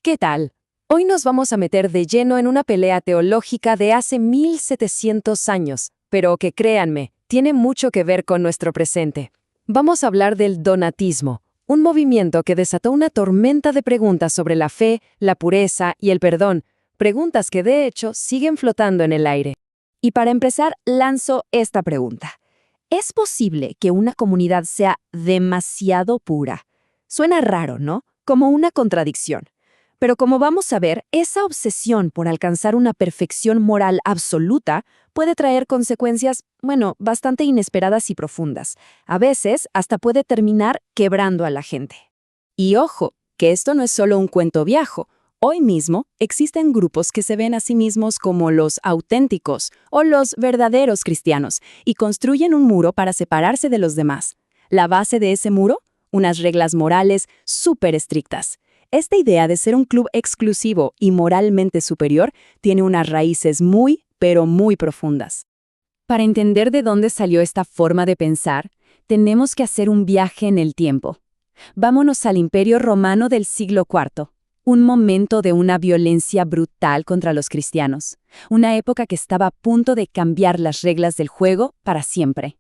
¿Qué tal? Hoy nos vamos a meter de lleno en una pelea teológica de hace 1700 años, pero que créanme, tiene mucho que ver con nuestro presente. Vamos a hablar del donatismo, un movimiento que desató una tormenta de preguntas sobre la fe, la pureza y el perdón, preguntas que de hecho siguen flotando en el aire. Y para empezar, lanzo esta pregunta. ¿Es posible que una comunidad sea demasiado pura? Suena raro, ¿no? Como una contradicción. Pero como vamos a ver, esa obsesión por alcanzar una perfección moral absoluta puede traer consecuencias, bastante inesperadas y profundas. A veces, hasta puede terminar quebrando a la gente. Y ojo, que esto no es solo un cuento viejo. Hoy mismo existen grupos que se ven a sí mismos como los auténticos o los verdaderos cristianos y construyen un muro para separarse de los demás. La base de ese muro, unas reglas morales súper estrictas. Esta idea de ser un club exclusivo y moralmente superior tiene unas raíces pero muy profundas. Para entender de dónde salió esta forma de pensar, tenemos que hacer un viaje en el tiempo. Vámonos al Imperio Romano del siglo IV, un momento de una violencia brutal contra los cristianos, una época que estaba a punto de cambiar las reglas del juego para siempre.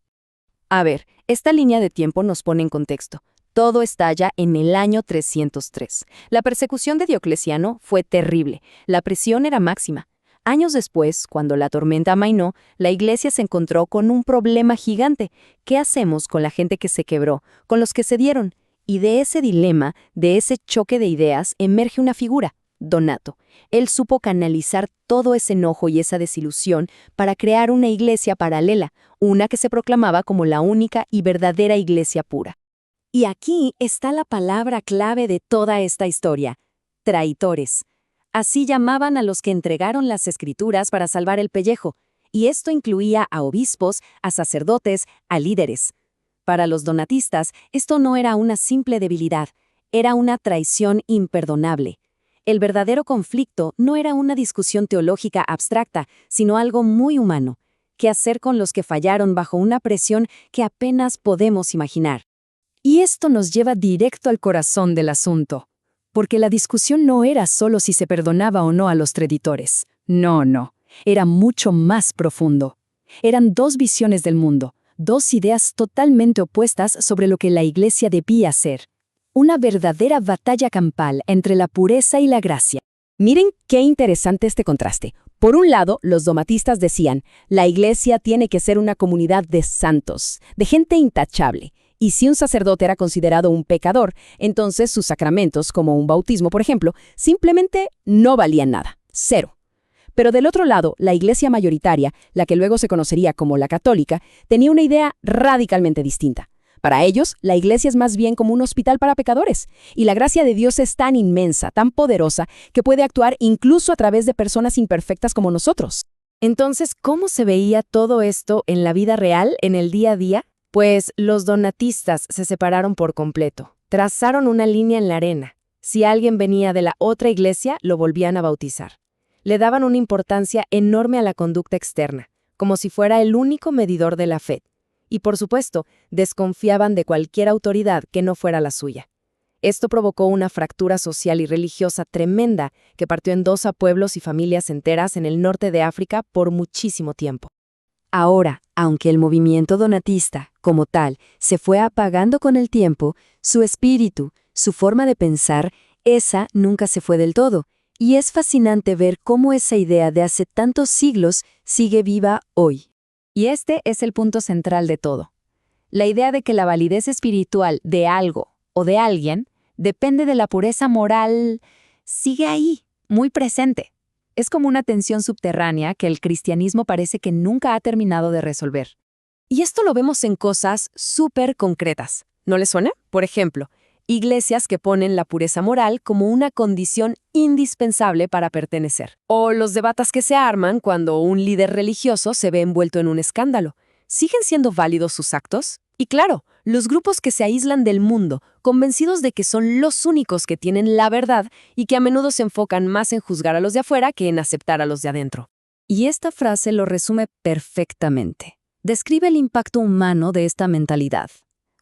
A ver, esta línea de tiempo nos pone en contexto. Todo estalla en el año 303. La persecución de Diocleciano fue terrible. La presión era máxima. Años después, cuando la tormenta amainó, la iglesia se encontró con un problema gigante. ¿Qué hacemos con la gente que se quebró, con los que se dieron? Y de ese dilema, de ese choque de ideas, emerge una figura, Donato. Él supo canalizar todo ese enojo y esa desilusión para crear una iglesia paralela, una que se proclamaba como la única y verdadera iglesia pura. Y aquí está la palabra clave de toda esta historia: traidores. Así llamaban a los que entregaron las escrituras para salvar el pellejo, y esto incluía a obispos, a sacerdotes, a líderes. Para los donatistas, esto no era una simple debilidad, era una traición imperdonable. El verdadero conflicto no era una discusión teológica abstracta, sino algo muy humano. ¿Qué hacer con los que fallaron bajo una presión que apenas podemos imaginar? Y esto nos lleva directo al corazón del asunto, porque la discusión no era solo si se perdonaba o no a los traidores. No, era mucho más profundo. Eran dos visiones del mundo, dos ideas totalmente opuestas sobre lo que la iglesia debía ser. Una verdadera batalla campal entre la pureza y la gracia. Miren qué interesante este contraste. Por un lado, los donatistas decían, la iglesia tiene que ser una comunidad de santos, de gente intachable. Y si un sacerdote era considerado un pecador, entonces sus sacramentos, como un bautismo, por ejemplo, simplemente no valían nada. Cero. Pero del otro lado, la iglesia mayoritaria, la que luego se conocería como la católica, tenía una idea radicalmente distinta. Para ellos, la iglesia es más bien como un hospital para pecadores, y la gracia de Dios es tan inmensa, tan poderosa, que puede actuar incluso a través de personas imperfectas como nosotros. Entonces, ¿cómo se veía todo esto en la vida real, en el día a día? Pues los donatistas se separaron por completo. Trazaron una línea en la arena. Si alguien venía de la otra iglesia, lo volvían a bautizar. Le daban una importancia enorme a la conducta externa, como si fuera el único medidor de la fe. Y por supuesto, desconfiaban de cualquier autoridad que no fuera la suya. Esto provocó una fractura social y religiosa tremenda que partió en dos a pueblos y familias enteras en el norte de África por muchísimo tiempo. Ahora, aunque el movimiento donatista, como tal, se fue apagando con el tiempo, su espíritu, su forma de pensar, esa nunca se fue del todo. Y es fascinante ver cómo esa idea de hace tantos siglos sigue viva hoy. Y este es el punto central de todo. La idea de que la validez espiritual de algo o de alguien depende de la pureza moral sigue ahí, muy presente. Es como una tensión subterránea que el cristianismo parece que nunca ha terminado de resolver. Y esto lo vemos en cosas súper concretas. ¿No les suena? Por ejemplo, iglesias que ponen la pureza moral como una condición indispensable para pertenecer. O los debates que se arman cuando un líder religioso se ve envuelto en un escándalo. ¿Siguen siendo válidos sus actos? Y claro, los grupos que se aíslan del mundo, convencidos de que son los únicos que tienen la verdad y que a menudo se enfocan más en juzgar a los de afuera que en aceptar a los de adentro. Y esta frase lo resume perfectamente. Describe el impacto humano de esta mentalidad.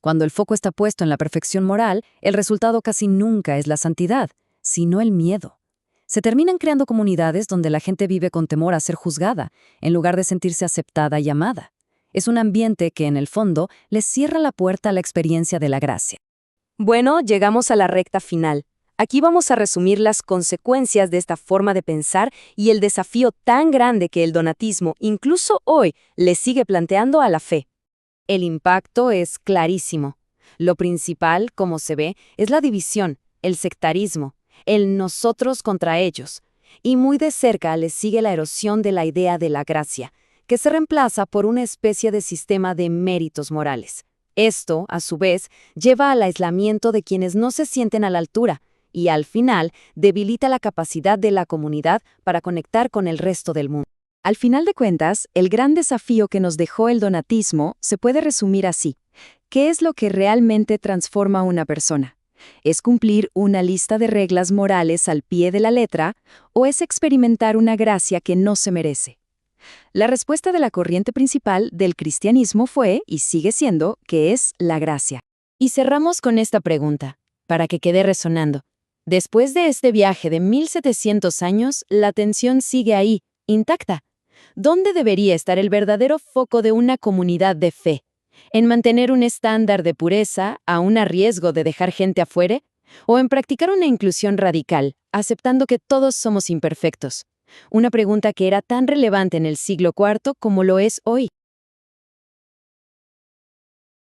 Cuando el foco está puesto en la perfección moral, el resultado casi nunca es la santidad, sino el miedo. Se terminan creando comunidades donde la gente vive con temor a ser juzgada, en lugar de sentirse aceptada y amada. Es un ambiente que, en el fondo, les cierra la puerta a la experiencia de la gracia. Bueno, llegamos a la recta final. Aquí vamos a resumir las consecuencias de esta forma de pensar y el desafío tan grande que el donatismo, incluso hoy, le sigue planteando a la fe. El impacto es clarísimo. Lo principal, como se ve, es la división, el sectarismo, el nosotros contra ellos. Y muy de cerca le sigue la erosión de la idea de la gracia, que se reemplaza por una especie de sistema de méritos morales. Esto, a su vez, lleva al aislamiento de quienes no se sienten a la altura y, al final, debilita la capacidad de la comunidad para conectar con el resto del mundo. Al final de cuentas, el gran desafío que nos dejó el donatismo se puede resumir así. ¿Qué es lo que realmente transforma a una persona? ¿Es cumplir una lista de reglas morales al pie de la letra o es experimentar una gracia que no se merece? La respuesta de la corriente principal del cristianismo fue, y sigue siendo, que es la gracia. Y cerramos con esta pregunta, para que quede resonando. Después de este viaje de 1700 años, la tensión sigue ahí, intacta. ¿Dónde debería estar el verdadero foco de una comunidad de fe? ¿En mantener un estándar de pureza, aún a riesgo de dejar gente afuera? ¿O en practicar una inclusión radical, aceptando que todos somos imperfectos? Una pregunta que era tan relevante en el siglo IV como lo es hoy.